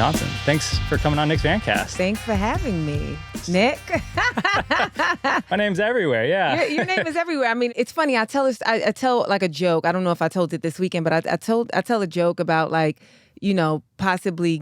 Johnson. Thanks for coming on Nick's Vancast. Thanks for having me, Nick. My name's everywhere, yeah. Your name is everywhere. I mean, it's funny. I tell like a joke. I don't know if I told it this weekend, but I tell a joke about like, possibly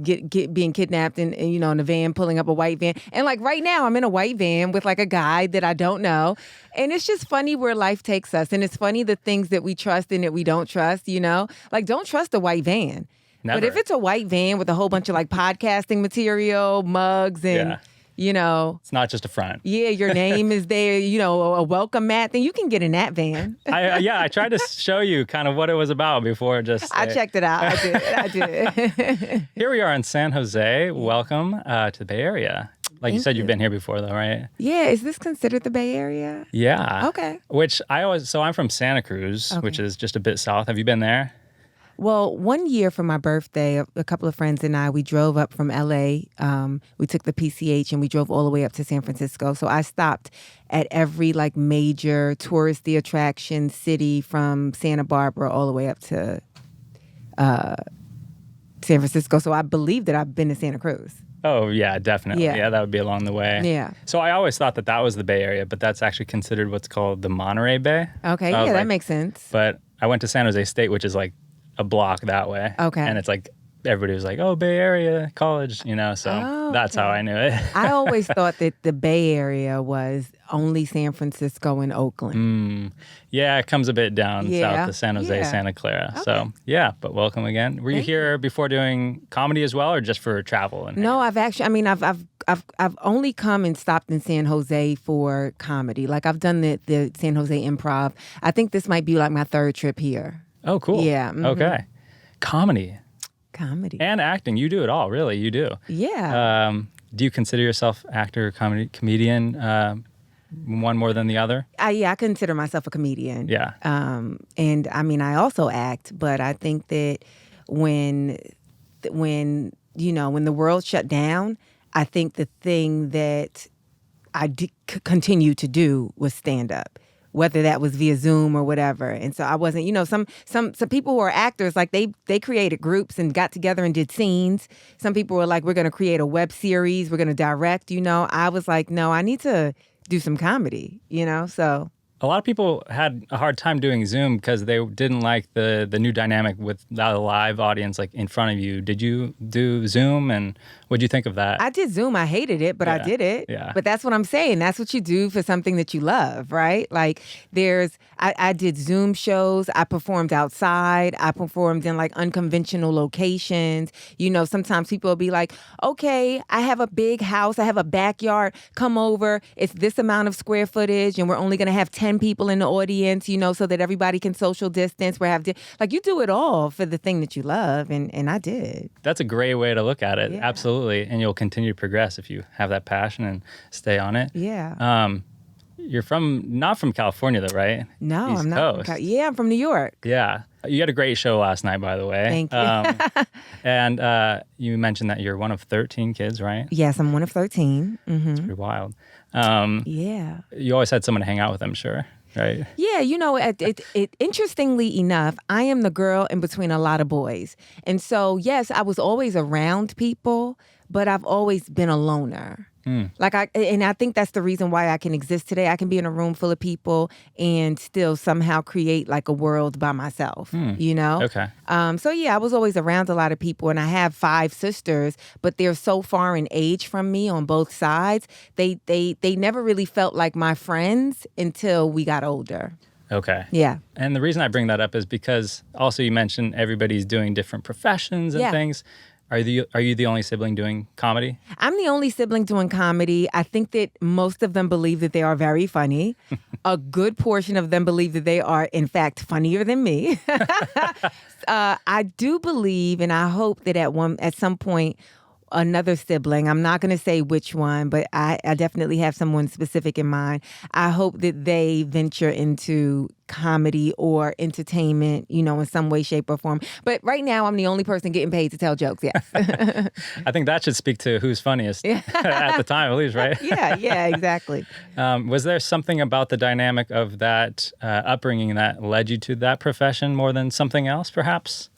being kidnapped and in a van, pulling up a white van. And like right now I'm in a white van with like a guy that I don't know. And it's just funny where life takes us. And it's funny the things that we trust and that we don't trust, Like don't trust a white van. Never. But if it's a white van with a whole bunch of like podcasting material, mugs and it's not just a front. Yeah, your name is there, a welcome mat, then you can get in that van. I tried to show you kind of what it was about before I checked it out. I did. Here we are in San Jose. Welcome to the Bay Area. Like you said, you've been here before though, right? Yeah, is this considered the Bay Area? Yeah. Okay. I'm from Santa Cruz, which is just a bit south. Have you been there? Well, one year for my birthday, a couple of friends and I, we drove up from L.A. We took the PCH and we drove all the way up to San Francisco. So I stopped at every like major touristy attraction city from Santa Barbara all the way up to San Francisco. So I believe that I've been to Santa Cruz. Oh, yeah, definitely. Yeah. Yeah, that would be along the way. Yeah. So I always thought that was the Bay Area, but that's actually considered what's called the Monterey Bay. Okay, yeah, that makes sense. But I went to San Jose State, which is like a block that way. Okay. And it's like, everybody was like, oh, Bay Area College, so that's how I knew it. I always thought that the Bay Area was only San Francisco and Oakland. Yeah, it comes a bit down south to San Jose, Santa Clara. Okay. So, yeah, but welcome again. Were you here before doing comedy as well or just for travel? No, I've only come and stopped in San Jose for comedy. Like I've done the San Jose Improv. I think this might be like my third trip here. Oh, cool. Yeah. Mm-hmm. Okay. Comedy. And acting. You do it all, really. You do. Yeah. Do you consider yourself actor, comedian, one more than the other? I consider myself a comedian. Yeah. And I mean, I also act, but I think that when the world shut down, I think the thing that I continue to do was stand up, whether that was via Zoom or whatever. And so I wasn't, some people who are actors, like they created groups and got together and did scenes. Some people were like, we're going to create a web series. We're going to direct, I was like, no, I need to do some comedy, so. A lot of people had a hard time doing Zoom because they didn't like the new dynamic with the live audience like in front of you. Did you do Zoom and what'd you think of that? I did Zoom. I hated it, but I did it. Yeah. But that's what I'm saying. That's what you do for something that you love, right? Like I did Zoom shows. I performed outside. I performed in like unconventional locations. Sometimes people will be like, okay, I have a big house. I have a backyard. Come over. It's this amount of square footage and we're only going to have 10 people in the audience, so that everybody can social distance. You do it all for the thing that you love, and I did. That's a great way to look at it. Yeah. Absolutely. And you'll continue to progress if you have that passion and stay on it. Yeah. You're not from California though, right? No, East I'm not. Coast. I'm from New York. Yeah. You had a great show last night, by the way. Thank you. And you mentioned that you're one of 13 kids, right? Yes, I'm one of 13. Mm-hmm. It's pretty wild. Yeah. You always had someone to hang out with, I'm sure, right? Yeah, interestingly enough, I am the girl in between a lot of boys. And so, yes, I was always around people, but I've always been a loner. I think that's the reason why I can exist today. I can be in a room full of people and still somehow create like a world by myself, Okay. So yeah, I was always around a lot of people, and I have 5 sisters, but they're so far in age from me on both sides. They never really felt like my friends until we got older. Okay. Yeah. And the reason I bring that up is because also you mentioned everybody's doing different professions and things. Are you the only sibling doing comedy? I'm the only sibling doing comedy. I think that most of them believe that they are very funny. A good portion of them believe that they are, in fact, funnier than me. I do believe, and I hope that at some point, another sibling, I'm not going to say which one, but I definitely have someone specific in mind. I hope that they venture into comedy or entertainment, in some way, shape, or form. But right now, I'm the only person getting paid to tell jokes, yes. I think that should speak to who's funniest at the time, at least, right? Yeah, exactly. Was there something about the dynamic of that upbringing that led you to that profession more than something else, perhaps?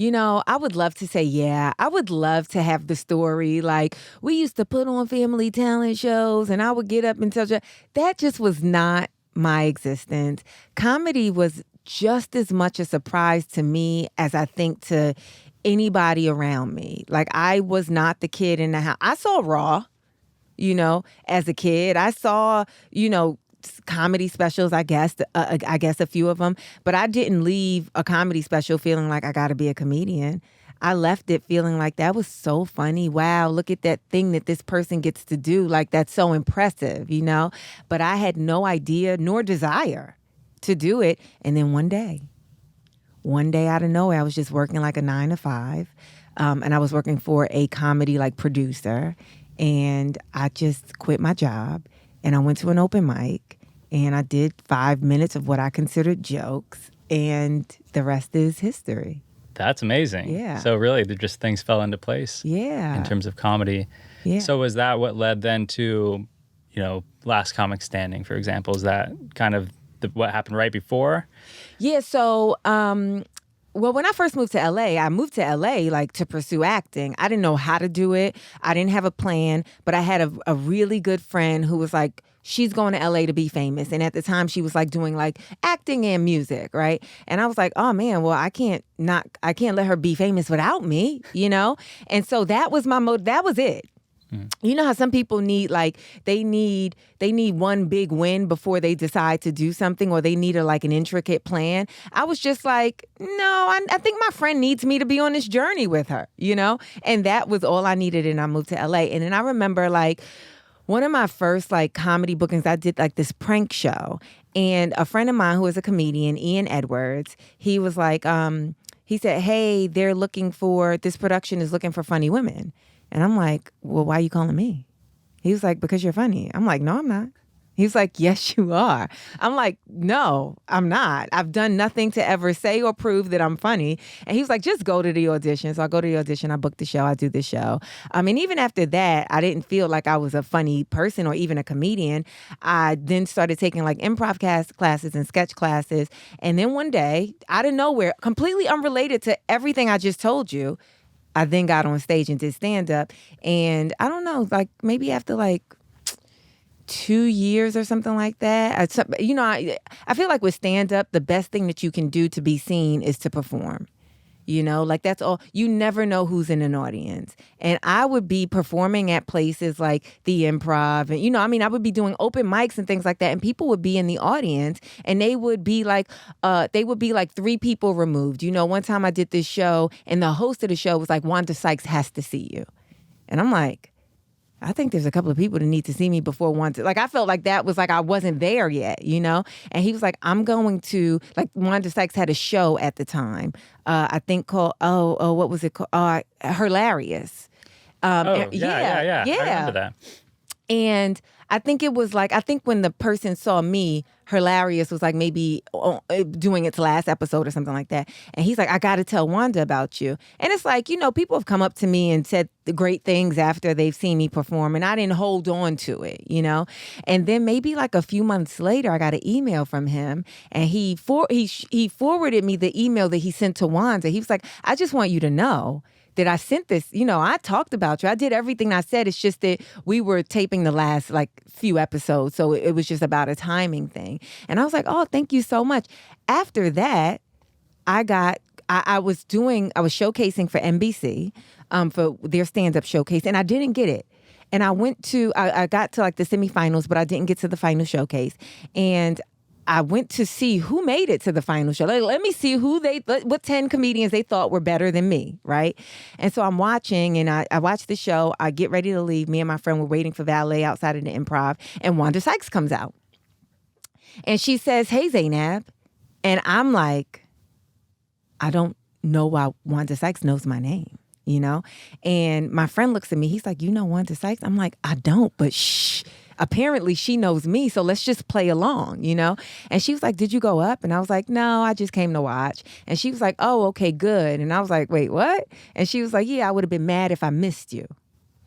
I would love to say, yeah, I would love to have the story. Like, we used to put on family talent shows and I would get up and tell you. That just was not my existence. Comedy was just as much a surprise to me as I think to anybody around me. Like, I was not the kid in the house. I saw Raw, as a kid. I saw, comedy specials, I guess a few of them, but I didn't leave a comedy special feeling like I got to be a comedian. I left it feeling like that was so funny. Wow, look at that thing that this person gets to do. Like, that's so impressive, But I had no idea nor desire to do it. And then one day out of nowhere, I was just working like a 9 to 5. And I was working for a comedy like producer. And I just quit my job and I went to an open mic and I did 5 minutes of what I considered jokes. And the rest is history. That's amazing. Yeah. So really, just things fell into place. Yeah. In terms of comedy. Yeah. So was that what led then to, Last Comic Standing, for example? Is that kind of what happened right before? Yeah. So, well, when I first moved to LA, I moved to LA like to pursue acting. I didn't know how to do it. I didn't have a plan, but I had a really good friend who was like, she's going to LA to be famous. And at the time she was like doing like acting and music, right? And I was like, oh man, well, I can't let her be famous without me, And so that was my mode. That was it. You know how some people need they need one big win before they decide to do something, or they need an intricate plan. I was just like, no, I think my friend needs me to be on this journey with her, And that was all I needed, and I moved to LA. And then I remember one of my first comedy bookings, I did this prank show, and a friend of mine who is a comedian, Ian Edwards, he was he said, hey, this production is looking for funny women. And I'm like, well, why are you calling me? He was like, because you're funny. I'm like, no, I'm not. He was like, yes, you are. I'm like, no, I'm not. I've done nothing to ever say or prove that I'm funny. And he was like, just go to the audition. So I go to the audition. I book the show. I do the show. And even after that, I didn't feel like I was a funny person or even a comedian. I then started taking improv classes and sketch classes. And then one day, out of nowhere, completely unrelated to everything I just told you, I then got on stage and did stand-up. And I don't know, maybe after 2 years or something like that. I feel like with stand-up, the best thing that you can do to be seen is to perform. That's all. You never know who's in an audience. And I would be performing at places like the Improv. And, I would be doing open mics and things like that. And people would be in the audience and they would be 3 people removed. One time I did this show and the host of the show was like, Wanda Sykes has to see you. And I'm like, I think there's a couple of people that need to see me before Wanda. I felt like that was I wasn't there yet, And he was like, I'm going to, Wanda Sykes had a show at the time, I think called, what was it called? Hilarious. Yeah. I remember that. And I think it was I think when the person saw me, Hilarious was maybe doing its last episode or something like that. And he's like, I got to tell Wanda about you. And it's people have come up to me and said the great things after they've seen me perform. And I didn't hold on to it, And then maybe a few months later, I got an email from him. And he forwarded me the email that he sent to Wanda. He was like, I just want you to know that I sent this, I talked about you. I did everything I said. It's just that we were taping the last few episodes. So it was just about a timing thing. And I was like, oh, thank you so much. After that, I was showcasing for NBC for their stand-up showcase, and I didn't get it. And I got to the semifinals, but I didn't get to the final showcase. And I went to see who made it to the final show. Let me see what 10 comedians they thought were better than me, right? And so I'm watching, and I watch the show. I get ready to leave. Me and my friend were waiting for valet outside of the Improv, and Wanda Sykes comes out. And she says, hey, Zainab. And I'm like, I don't know why Wanda Sykes knows my name, And my friend looks at me. He's like, you know Wanda Sykes? I'm like, I don't, but shh. Apparently she knows me, so let's just play along, And she was like, did you go up? And I was like, no, I just came to watch. And she was like, oh, okay, good. And I was like, wait, what? And she was like, yeah, I would have been mad if I missed you.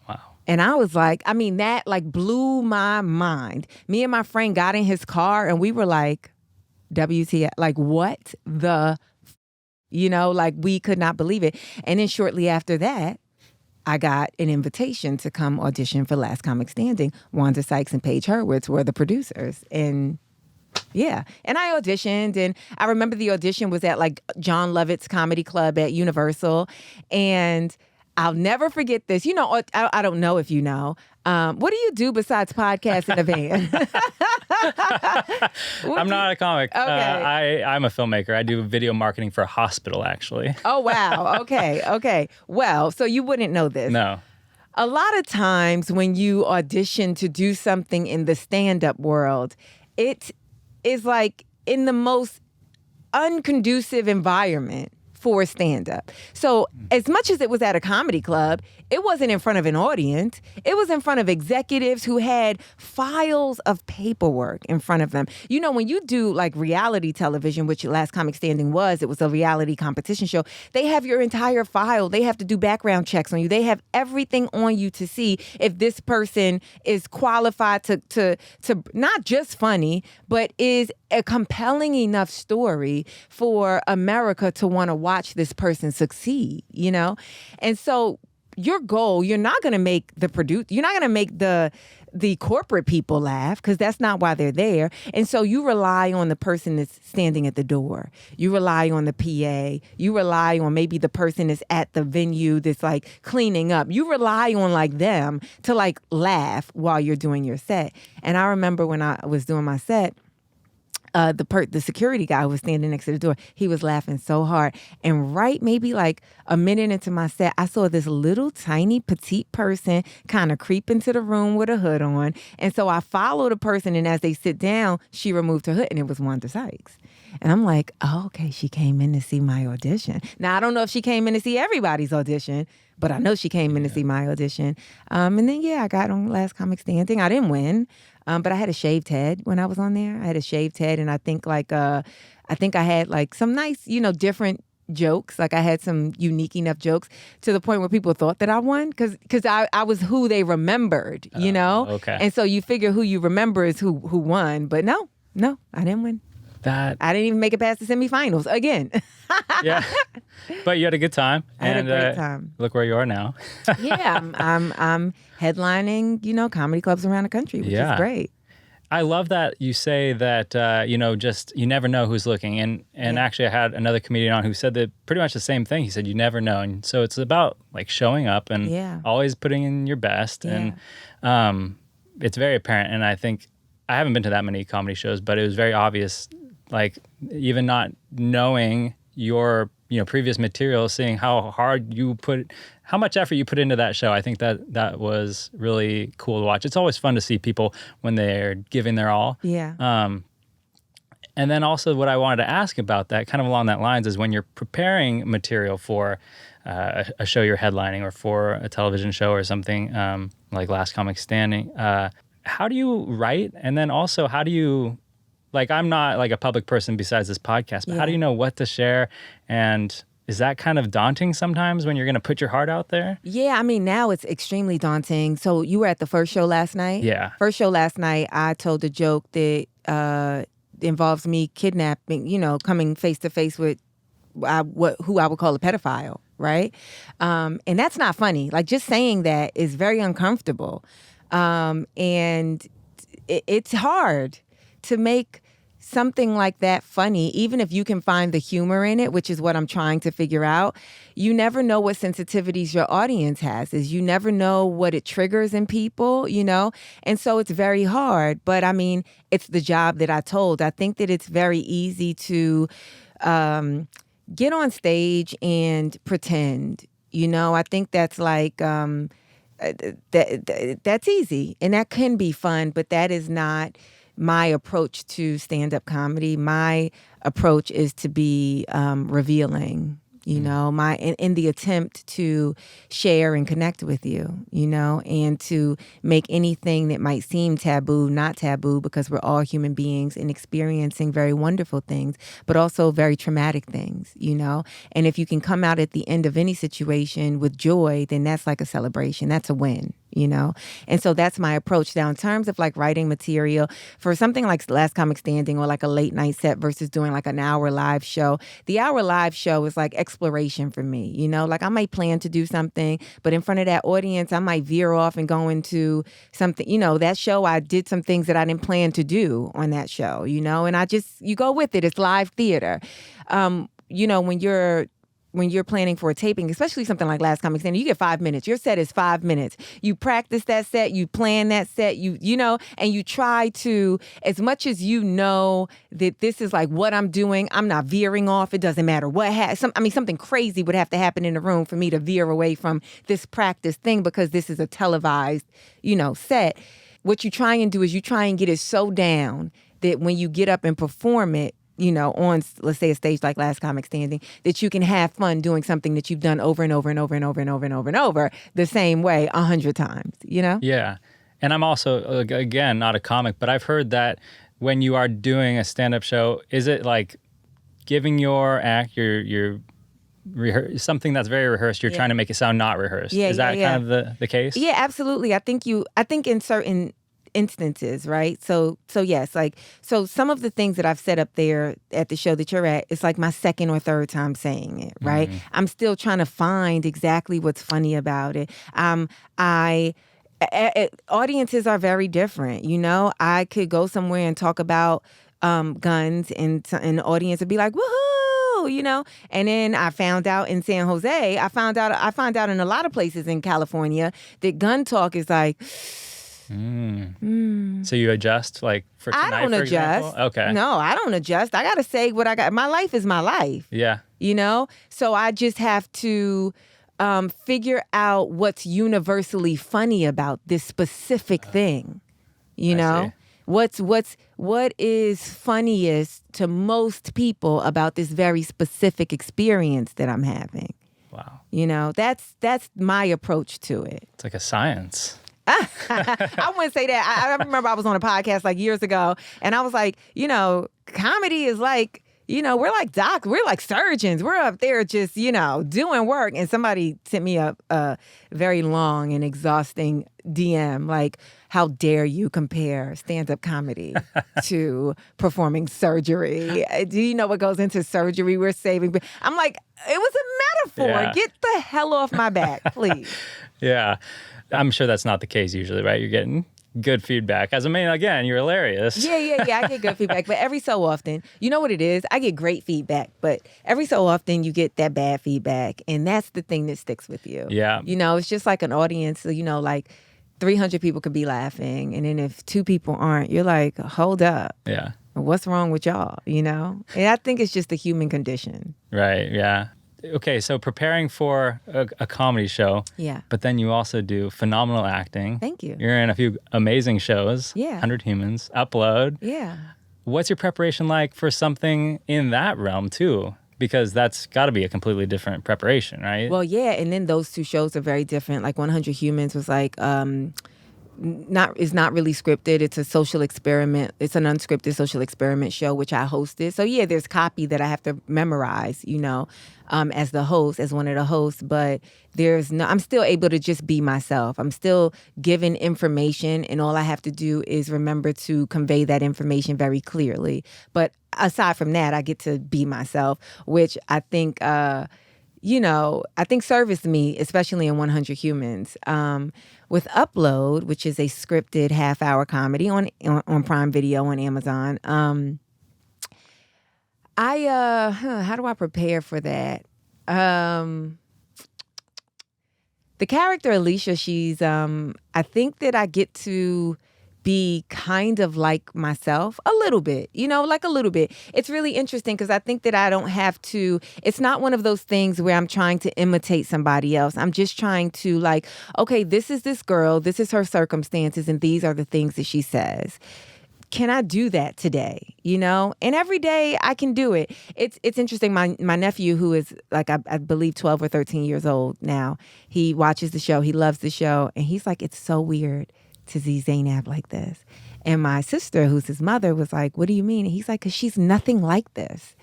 Wow. And I was like, that blew my mind. Me and my friend got in his car and we were like, WTF, what the like we could not believe it. And then shortly after that, I got an invitation to come audition for Last Comic Standing. Wanda Sykes and Paige Hurwitz were the producers. And yeah. And I auditioned, and I remember the audition was at like John Lovett's Comedy Club at Universal. And I'll never forget this. I don't know if you know. What do you do besides podcast in a van? I'm not a comic. Okay. I'm a filmmaker. I do video marketing for a hospital, actually. Oh, wow. Okay. Well, so you wouldn't know this. No. A lot of times when you audition to do something in the stand-up world, it is like in the most unconducive environment for stand-up. So as much as it was at a comedy club, it wasn't in front of an audience. It was in front of executives who had files of paperwork in front of them. When you do like reality television, which Last Comic Standing was, it was a reality competition show. They have your entire file. They have to do background checks on you. They have everything on you to see if this person is qualified to not just funny, but is a compelling enough story for America to want to watch this person succeed, And so your goal, you're not going to make you're not going to make the corporate people laugh, because that's not why they're there. And so you rely on the person that's standing at the door. You rely on the PA. You rely on maybe the person that's at the venue that's like cleaning up. You rely on like them to like laugh while you're doing your set. And I remember when I was doing my set, the security guy who was standing next to the door, he was laughing so hard. And right maybe like a minute into my set, I saw this little tiny petite person kind of creep into the room with a hood on. And so I followed the person, and as they sit down, she removed her hood, and it was Wanda Sykes. And I'm like, oh, okay, she came in to see my audition. Now, I don't know if she came in to see everybody's audition, but I know she came in to see my audition. And then, I got on Last Comic Standing. I didn't win, but I had a shaved head when I was on there. I had a shaved head, and I think I had like some nice, different jokes. Like I had some unique enough jokes to the point where people thought that I won because I was who they remembered, Okay. And so you figure who you remember is who won. But no, I didn't win. I didn't even make it past the semifinals again. Yeah, but you had a good time. I had a great time. Look where you are now. Yeah, I'm headlining, comedy clubs around the country, which is great. I love that you say that, just you never know who's looking. And actually I had another comedian on who said that pretty much the same thing. He said, you never know. And so it's about like showing up and always putting in your best. Yeah. And it's very apparent. And I think I haven't been to that many comedy shows, but it was very obvious, like even not knowing your previous material, seeing how much effort you put into that show. I think that was really cool to watch. It's always fun to see people when they're giving their all. Yeah. And then also what I wanted to ask about that, kind of along that lines, is when you're preparing material for a show you're headlining or for a television show or something like Last Comic Standing, how do you write? And then also how do you, like, I'm not like a public person besides this podcast, but how do you know what to share? And is that kind of daunting sometimes when you're going to put your heart out there? Yeah, I mean, now it's extremely daunting. So you were at the first show last night? Yeah. First show last night, I told a joke that involves me kidnapping, coming face to face with who I would call a pedophile, right? And that's not funny. Like, just saying that is very uncomfortable. And it's hard to make something like that funny, even if you can find the humor in it, which is what I'm trying to figure out. You never know what sensitivities your audience has. You never know what it triggers in people, And so it's very hard. But I mean, it's the job that I told. I think that it's very easy to get on stage and pretend. I think that's like that's easy, and that can be fun, but that is not my approach to stand-up comedy. My approach is to be revealing, in the attempt to share and connect with you, and to make anything that might seem taboo not taboo, because we're all human beings and experiencing very wonderful things, but also very traumatic things, And if you can come out at the end of any situation with joy, then that's like a celebration. That's a win, you know? And so that's my approach. Now, in terms of like writing material for something like Last Comic Standing or like a late night set versus doing like an hour live show, the hour live show is like exploration for me, you know? Like I might plan to do something, but in front of that audience, I might veer off and go into something, you know, that show, I did some things that I didn't plan to do on that show, you know, and you go with it. It's live theater. You know, when you're planning for a taping, especially something like Last Comic Standing, you get 5 minutes. Your set is 5 minutes. You practice that set, you plan that set, you know, and you try to, as much as you know that this is like what I'm doing, I'm not veering off. It doesn't matter what something crazy would have to happen in the room for me to veer away from this practice thing because this is a televised, you know, set. What you try and do is you try and get it so down that when you get up and perform it, you know, on, let's say, a stage like Last Comic Standing, that you can have fun doing something that you've done over and over and over and over and over and over and over the same way 100 times, you know? Yeah. And I'm also, again, not a comic, but I've heard that when you are doing a stand-up show, is it like giving your act, your something that's very rehearsed, you're trying to make it sound not rehearsed? Is that kind of the case? Yeah, absolutely. I think in certain instances, right? So yes, like, so some of the things that I've said up there at the show that you're at, it's like my second or third time saying it, right? I'm still trying to find exactly what's funny about it. Audiences are very different, you know? I could go somewhere and talk about guns and the audience would be like, woohoo, you know? And then I found out in San Jose, I found out in a lot of places in California that gun talk is like, So you adjust, like, for tonight, I don't adjust. Example? Okay. No, I don't adjust. I got to say what I got. My life is my life. Yeah. You know? So I just have to figure out what's universally funny about this specific thing. You know? What is funniest to most people about this very specific experience that I'm having? Wow. You know, that's my approach to it. It's like a science. I wouldn't say that. I remember I was on a podcast like years ago, and I was like, you know, comedy is like, you know, we're like docs, we're like surgeons. We're up there just, you know, doing work. And somebody sent me a very long and exhausting DM, like, how dare you compare stand-up comedy to performing surgery? Do you know what goes into surgery? We're saving. I'm like, it was a metaphor. Yeah. Get the hell off my back, please. Yeah. I'm sure that's not the case usually, right? You're getting good feedback. Again, you're hilarious. Yeah. I get good feedback. But every so often, you know what it is? I get great feedback. But every so often, you get that bad feedback. And that's the thing that sticks with you. Yeah. You know, it's just like an audience, you know, like 300 people could be laughing. And then if 2 people aren't, you're like, hold up. Yeah. What's wrong with y'all? You know? And I think it's just the human condition. Right. Yeah. Okay, so preparing for a comedy show, Yeah. but then you also do phenomenal acting. Thank you. You're in a few amazing shows. Yeah. 100 Humans, Upload. Yeah. What's your preparation like for something in that realm too? Because that's got to be a completely different preparation, right? Well, yeah, and then those 2 shows are very different. Like 100 Humans was like is not really scripted. It's a social experiment. It's an unscripted social experiment show, which I hosted. So yeah, there's copy that I have to memorize, you know, as the host, as one of the hosts. But I'm still able to just be myself. I'm still given information, and all I have to do is remember to convey that information very clearly. But aside from that, I get to be myself, which I think, you know, I think serviced me, especially in 100 Humans. With Upload, which is a scripted half-hour comedy on Prime Video on Amazon, how do I prepare for that? The character Alicia, she's, I think that I get to be kind of like myself a little bit, you know, like a little bit. It's really interesting because I think that I don't have to, it's not one of those things where I'm trying to imitate somebody else. I'm just trying to like, okay, this is this girl, this is her circumstances, and these are the things that she says. Can I do that today? You know? And every day I can do it. It's interesting. My nephew, who is like, I believe 12 or 13 years old now, he watches the show. He loves the show. And he's like, it's so weird to see Zainab like this. And my sister, who's his mother, was like, what do you mean? And he's like, because she's nothing like this.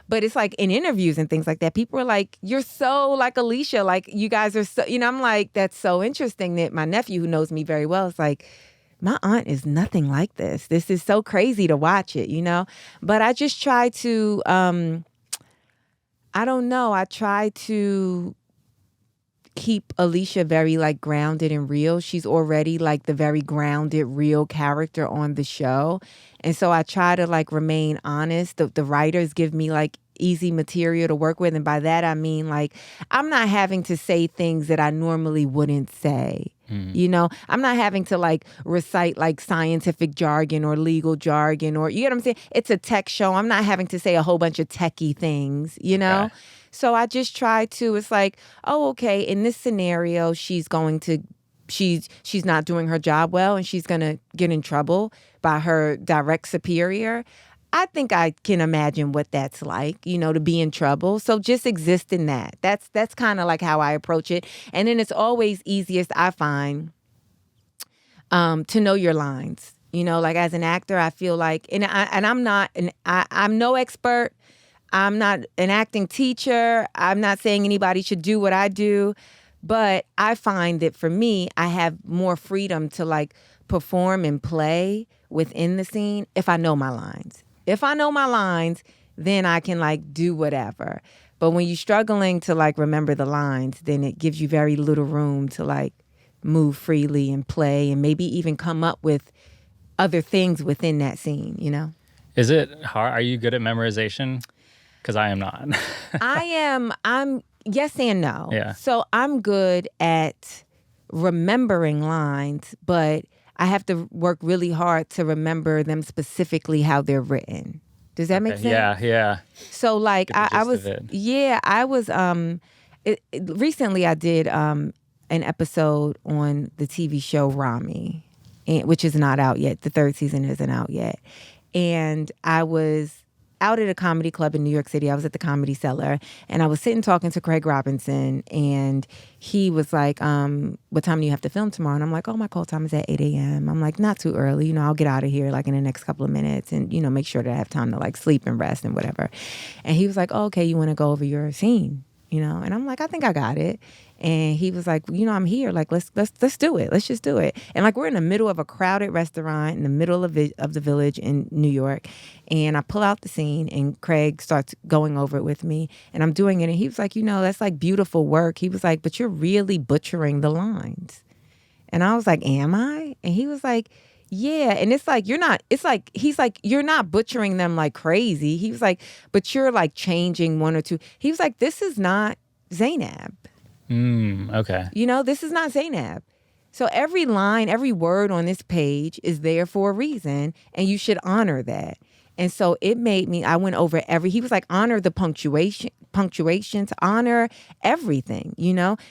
But it's like in interviews and things like that, people are like, you're so like Alicia, like you guys are so, I'm like, that's so interesting that my nephew, who knows me very well, is like, my aunt is nothing like this. This is so crazy to watch it, But I just try to, I don't know, I try to keep Alicia very like grounded and real. She's already like the very grounded, real character on the show. And so I try to like remain honest. The writers give me like easy material to work with. And by that, I mean like I'm not having to say things that I normally wouldn't say. I'm not having to like recite like scientific jargon or legal jargon or, you get what I'm saying? It's a tech show. I'm not having to say a whole bunch of techie things, know? Okay. So I just try to, it's like, oh, okay, in this scenario, she's not doing her job well and she's going to get in trouble by her direct superior. I think I can imagine what that's like, to be in trouble. So just exist in that. That's kind of like how I approach it. And then it's always easiest, I find, to know your lines. Like as an actor, I feel like, I'm no expert. I'm not an acting teacher. I'm not saying anybody should do what I do. But I find that for me, I have more freedom to like perform and play within the scene if I know my lines. If I know my lines, then I can like do whatever. But when you're struggling to like remember the lines, then it gives you very little room to like move freely and play and maybe even come up with other things within that scene, Is it hard? Are you good at memorization? Because I am not. I'm yes and no. Yeah. So I'm good at remembering lines, but I have to work really hard to remember them specifically how they're written. Does that make sense? Yeah. So like I was recently I did an episode on the TV show Rami, which is not out yet. The 3rd season isn't out yet. And I was out at a comedy club in New York City. I was at the Comedy Cellar, and I was sitting talking to Craig Robinson, and he was like, what time do you have to film tomorrow? And I'm like, oh, my call time is at 8 a.m. I'm like, not too early. I'll get out of here like in the next couple of minutes and, make sure that I have time to like sleep and rest and whatever. And he was like, oh, okay, you want to go over your scene? And I'm like, I think I got it. And he was like, I'm here. Like, let's do it. Let's just do it. And like, we're in the middle of a crowded restaurant in the middle of the village in New York. And I pull out the scene and Craig starts going over it with me. And I'm doing it. And he was like, that's like beautiful work. He was like, but you're really butchering the lines. And I was like, am I? And he was like, yeah. And it's like, he's like, you're not butchering them like crazy. He was like, but you're like changing one or two. He was like, this is not Zainab. Okay. This is not Zainab. So every line, every word on this page is there for a reason, and you should honor that. And so it made me, I went over he was like, honor the punctuations, honor everything,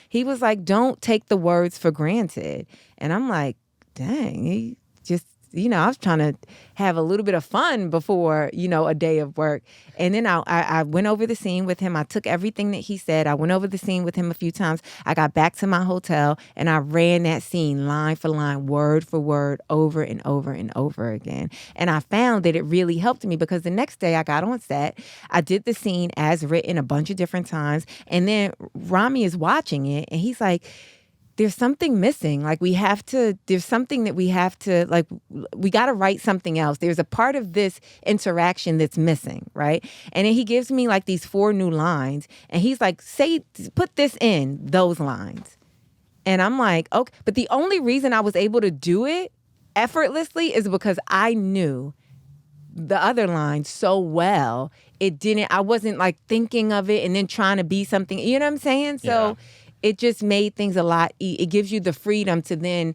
He was like, don't take the words for granted. And I'm like, dang, he just, I was trying to have a little bit of fun before, a day of work. And then I went over the scene with him. I took everything that he said. I went over the scene with him a few times. I got back to my hotel and I ran that scene line for line, word for word, over and over and over again. And I found that it really helped me because the next day I got on set. I did the scene as written a bunch of different times. And then Rami is watching it and he's like, there's something missing. Like there's something that we have to, like, we got to write something else. There's a part of this interaction that's missing, right? And then he gives me like these 4 new lines and he's like, put this in those lines. And I'm like, okay. But the only reason I was able to do it effortlessly is because I knew the other lines so well. I wasn't like thinking of it and then trying to be something, you know what I'm saying? So it just made things a lot, it gives you the freedom to then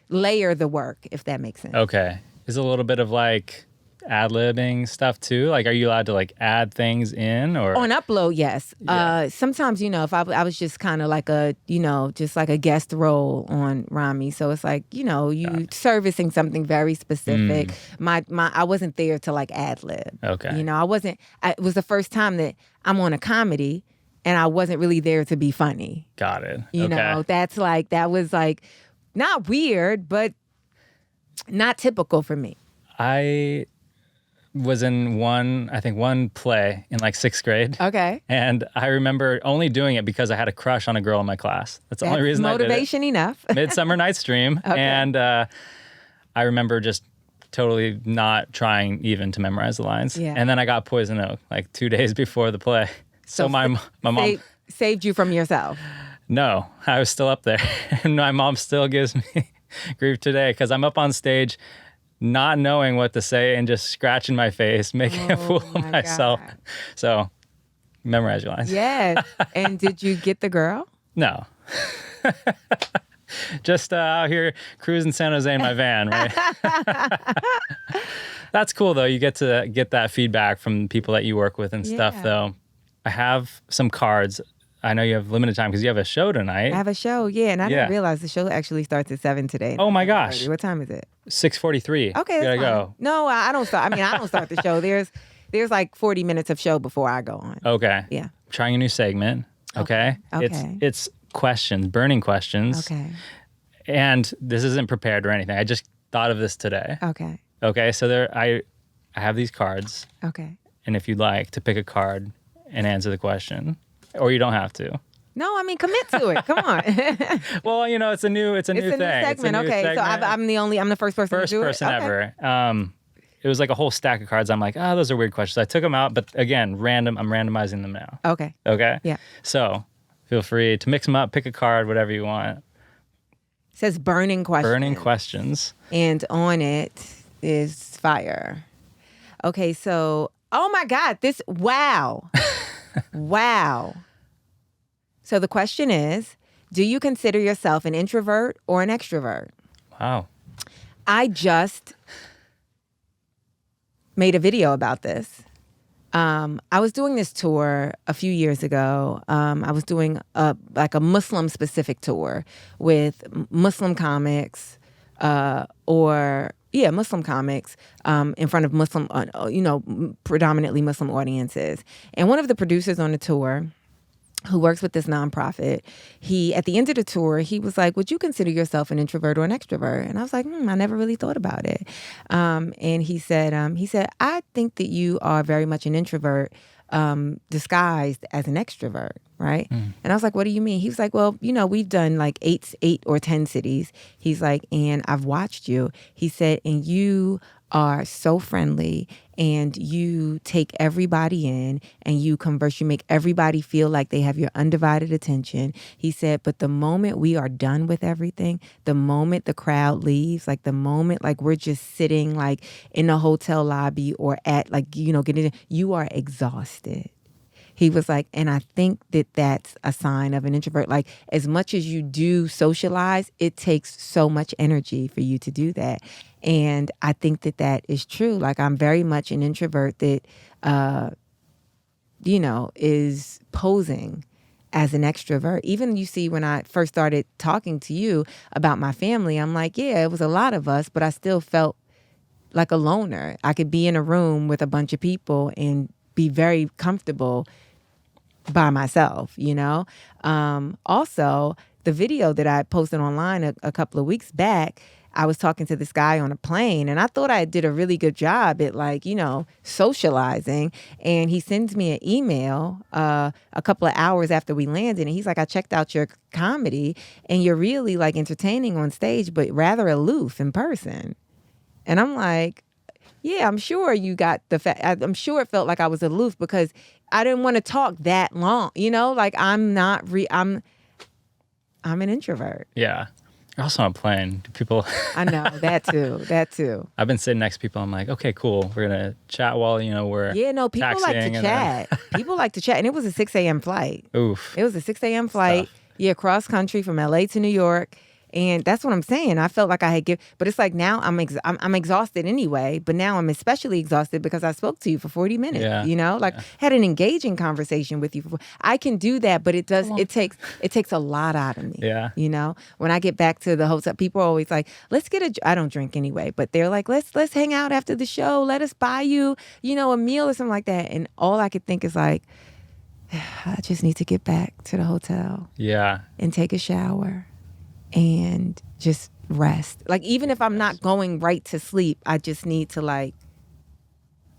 layer the work, if that makes sense. Okay. Is it a little bit of like ad-libbing stuff too? Like, are you allowed to like add things in or? On upload, yes. Yeah. Sometimes, if I was just kind of like just like a guest role on Rami. So it's like, you servicing something very specific. I wasn't there to like ad-lib. Okay. It was the first time that I'm on a comedy and I wasn't really there to be funny. Got it. That was like, not weird, but Not typical for me. I was in one play in like 6th grade. Okay. And I remember only doing it because I had a crush on a girl in my class. That's the only reason I did it. Motivation enough. Midsummer Night's Dream. Okay. And I remember just totally not trying even to memorize the lines. Yeah. And then I got Poison Oak like 2 days before the play. So my mom saved you from yourself. No, I was still up there. And my mom still gives me grief today because I'm up on stage not knowing what to say and just scratching my face, making a fool of myself. God. So memorize your lines. Yes. And did you get the girl? No. Just out here cruising San Jose in my van, right? That's cool, though. You get to get that feedback from people that you work with and stuff, though. I have some cards. I know you have limited time because you have a show tonight. I have a show, and I didn't realize the show actually starts at 7 today. Oh my gosh. What time is it? 6:43. Okay, gotta that's fine. go. No, I don't start. I mean, I don't start the show. There's like 40 minutes of show before I go on. Okay. Yeah. Trying a new segment. Okay. Okay. It's questions, burning questions. Okay. And this isn't prepared or anything. I just thought of this today. Okay. Okay. So I have these cards. Okay. And if you'd like to pick a card and answer the question, or you don't have to. No, I mean, commit to it. Come on. Well, it's a new thing. New segment. Okay. So I'm the first person to do it? First person ever. It was like a whole stack of cards. I'm like, those are weird questions. I took them out, but again, random. I'm randomizing them now. Okay. Okay? Yeah. So feel free to mix them up, pick a card, whatever you want. It says burning questions. Burning questions. And on it is fire. Okay, so, oh my God, wow. Wow. So the question is, do you consider yourself an introvert or an extrovert? Wow. I just made a video about this. I was doing this tour a few years ago. I was doing a Muslim-specific tour with Muslim comics, Muslim comics in front of Muslim, predominantly Muslim audiences. And one of the producers on the tour, who works with this nonprofit, at the end of the tour, he was like, would you consider yourself an introvert or an extrovert? And I was like, I never really thought about it. And he said, I think that you are very much an introvert disguised as an extrovert, right? And I was like, what do you mean? He was like, well, we've done like 8 or 10 cities. He's like, and I've watched you. He said, and you are so friendly and you take everybody in and you converse, you make everybody feel like they have your undivided attention. He said, but the moment we are done with everything, the moment the crowd leaves, like the moment like we're just sitting like in the hotel lobby or at like, getting, you are exhausted. He was like, and I think that that's a sign of an introvert. Like, as much as you do socialize, it takes so much energy for you to do that. And I think that that is true. Like, I'm very much an introvert that, is posing as an extrovert. Even you see, when I first started talking to you about my family, I'm like, yeah, it was a lot of us, but I still felt like a loner. I could be in a room with a bunch of people and be very comfortable by myself, Also, the video that I posted online a couple of weeks back, I was talking to this guy on a plane, and I thought I did a really good job at socializing. And he sends me an email a couple of hours after we landed, and he's like, I checked out your comedy, and you're really like entertaining on stage, but rather aloof in person. And I'm like, yeah, I'm sure you got the fact. I'm sure it felt like I was aloof because I didn't want to talk that long. Like I'm an introvert. Yeah. You're also on a plane. People. I know that too. I've been sitting next to people. I'm like, okay, cool. We're gonna chat while we're people like to chat. People like to chat, and it was a 6 a.m. flight. Oof. It was a 6 a.m. flight. Yeah, cross country from LA to New York. And that's what I'm saying. I felt like I had but it's like now I'm exhausted anyway. But now I'm especially exhausted because I spoke to you for 40 minutes. Had an engaging conversation with you. I can do that, but it takes a lot out of me. Yeah. When I get back to the hotel, people are always like, let's get I don't drink anyway, but they're like, let's hang out after the show. Let us buy you, a meal or something like that. And all I could think is like, I just need to get back to the hotel. Yeah. And take a shower. And just rest. Like, even if I'm not going right to sleep, I just need to, like,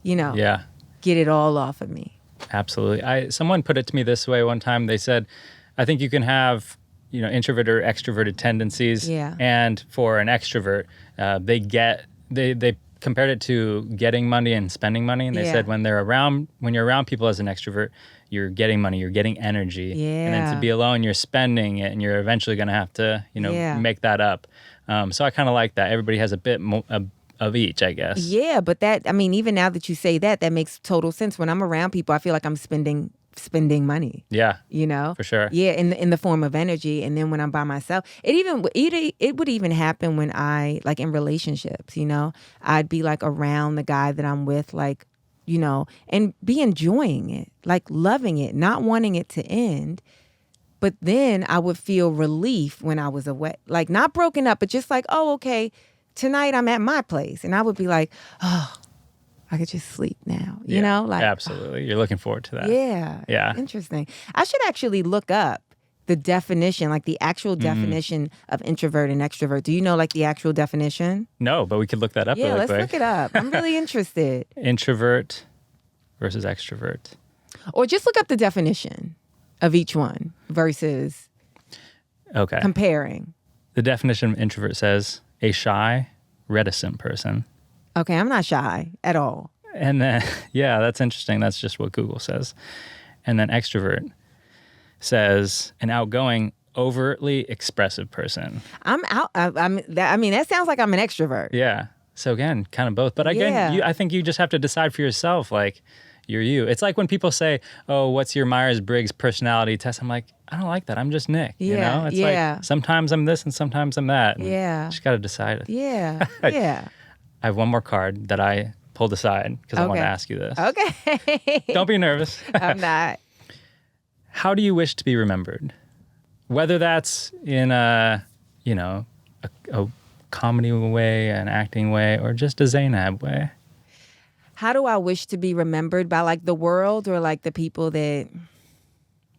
Yeah, get it all off of me. absolutely. Someone put it to me this way one time. They said, I think you can have, introvert or extroverted tendencies. Yeah. And for an extrovert, they compared it to getting money and spending money. And they Yeah. said when you're around people as an extrovert, you're getting money, you're getting energy. And then to Yeah. be alone, you're spending it, and you're eventually going to have to, Yeah. make that up. So I kind of like that. Everybody has a bit of each, I guess. Yeah, but even now that you say that, that makes total sense. When I'm around people, I feel like I'm spending money. Yeah. For sure. Yeah, in the form of energy. And then when I'm by myself, it would even happen when I, like, in relationships, I'd be like around the guy that I'm with, like, and be enjoying it, like loving it, not wanting it to end. But then I would feel relief when I was away, like not broken up, but just like, oh, okay, tonight I'm at my place. And I would be like, oh, I could just sleep now, like. Absolutely. You're looking forward to that. Yeah. Yeah. Interesting. I should actually look up the definition, like the actual definition of introvert and extrovert. Do you know, like, the actual definition? No, but we could look that up really let's quick. look it up. I'm really interested. Introvert versus extrovert. Or just look up the definition of each one versus comparing. The definition of introvert says a shy, reticent person. Okay, I'm not shy at all. And then, yeah, that's interesting. That's just what Google says. And then extrovert says an outgoing, overtly expressive person. That sounds like I'm an extrovert. Yeah. So again, kind of both. But again, I think you just have to decide for yourself, like, you're you. It's like when people say, oh, what's your Myers-Briggs personality test? I'm like, I don't like that. I'm just Nick. Yeah, It's like sometimes I'm this and sometimes I'm that. And just got to decide it. Yeah. Yeah. I have one more card that I pulled aside because I want to ask you this. Okay. Don't be nervous. I'm not. How do you wish to be remembered? Whether that's in a comedy way, an acting way, or just a Zainab way. How do I wish to be remembered? By, like, the world, or like the people that...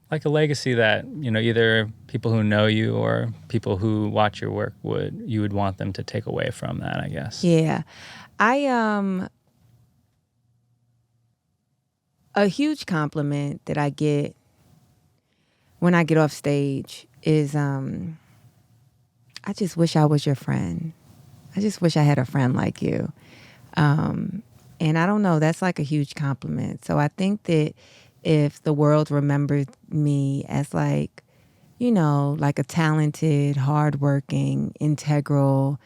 Like a legacy that, either people who know you or people who watch your work you would want them to take away from that, I guess. Yeah. A huge compliment that I get when I get off stage is, I just wish I was your friend. I just wish I had a friend like you. And I don't know, that's like a huge compliment. So I think that if the world remembered me as, like, like a talented, hardworking, integral,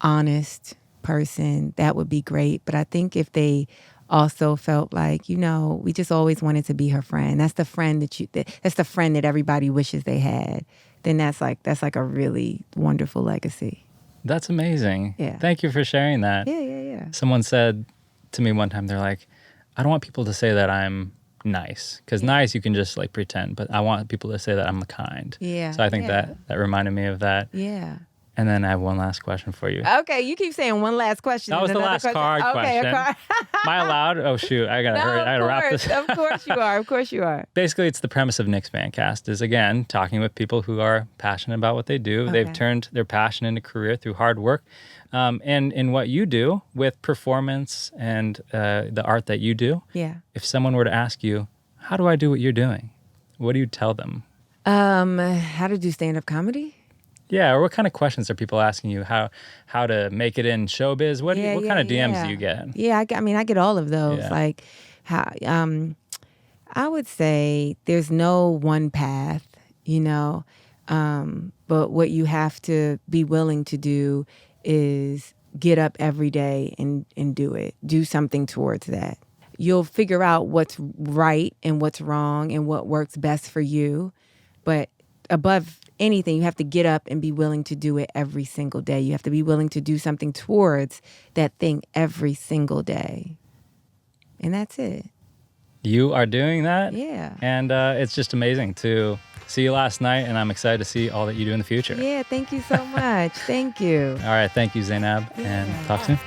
honest person, that would be great. But I think if they also felt like, we just always wanted to be her friend. That's the friend that's the friend that everybody wishes they had. Then that's like a really wonderful legacy. That's amazing. Yeah. Thank you for sharing that. Yeah. Someone said to me one time, they're like, I don't want people to say that I'm nice, because nice you can just, like, pretend, but I want people to say that I'm kind. Yeah. So I think that reminded me of that. Yeah. And then I have one last question for you. Okay, you keep saying one last question. That was the last card question. Okay, a card. Am I allowed? Oh, shoot. I got to hurry. I got to wrap this. Of course you are. Of course you are. Basically, it's the premise of Nick's Vancast is, again, talking with people who are passionate about what they do. Okay. They've turned their passion into career through hard work. And in what you do with performance and the art that you do, if someone were to ask you, how do I do what you're doing? What do you tell them? How to do stand-up comedy? Yeah, or what kind of questions are people asking you? How to make it in showbiz? What kind of DMs do you get? Yeah, I get all of those. Yeah. Like, how I would say there's no one path, but what you have to be willing to do is get up every day and do it. Do something towards that. You'll figure out what's right and what's wrong and what works best for you. But above anything, you have to get up and be willing to do it every single day. You have to be willing to do something towards that thing every single day. And that's it. You are doing that. Yeah. And it's just amazing to see you last night, and I'm excited to see all that you do in the future. Yeah, thank you so much. Thank you. All right, thank you, Zainab, and talk soon.